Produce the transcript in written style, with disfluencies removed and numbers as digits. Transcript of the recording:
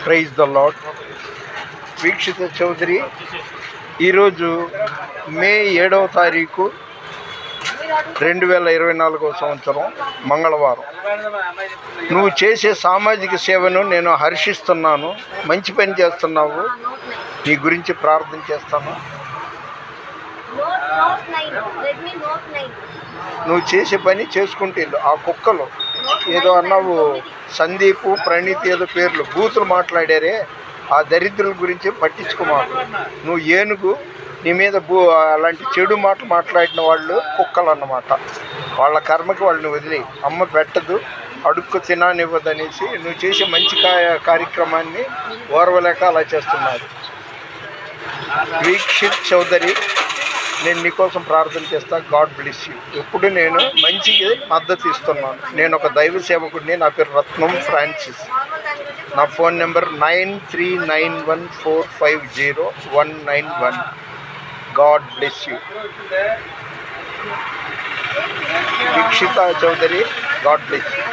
Praise the lord. Veekshitha Chaudhary, ఈరోజు May 7వ తారీఖు 2024 సంవత్సరం మంగళవారం. నువ్వు చేసే సామాజిక సేవను నేను హర్షిస్తున్నాను. మంచి పని చేస్తున్నావు. నీ గురించి ప్రార్థన చేస్తాను. నువ్వు చేసే పని చేసుకుంటే ఆ కుక్కలు ఏదో అన్నావు, సందీపు ప్రణీత్ ఏదో పేర్లు బూతులు మాట్లాడారే, ఆ దరిద్రుల గురించి పట్టించుకోమాకు. నువ్వు ఏనుగు, నీ మీద అలాంటి చెడు మాటలు మాట్లాడిన వాళ్ళు కుక్కలు అన్నమాట. వాళ్ళ కర్మకి వాళ్ళని వదిలి అమ్మ పెట్టదు, అడుక్కు తిననివ్వదనేసి నువ్వు చేసే మంచి కార్యక్రమాన్ని ఓర్వలేక అలా చేస్తున్నారు. వీక్షిత్ చౌదరి, నేను నీకోసం ప్రార్థన చేస్తా. God bless you. ఎప్పుడు నేను మంచికి మద్దతు ఇస్తున్నాను. నేను ఒక దైవ సేవకుడిని. నా పేరు రత్నం ఫ్రాన్సిస్. నా phone number 9391450191. God bless you. Veekshitha Chaudhary, God bless you.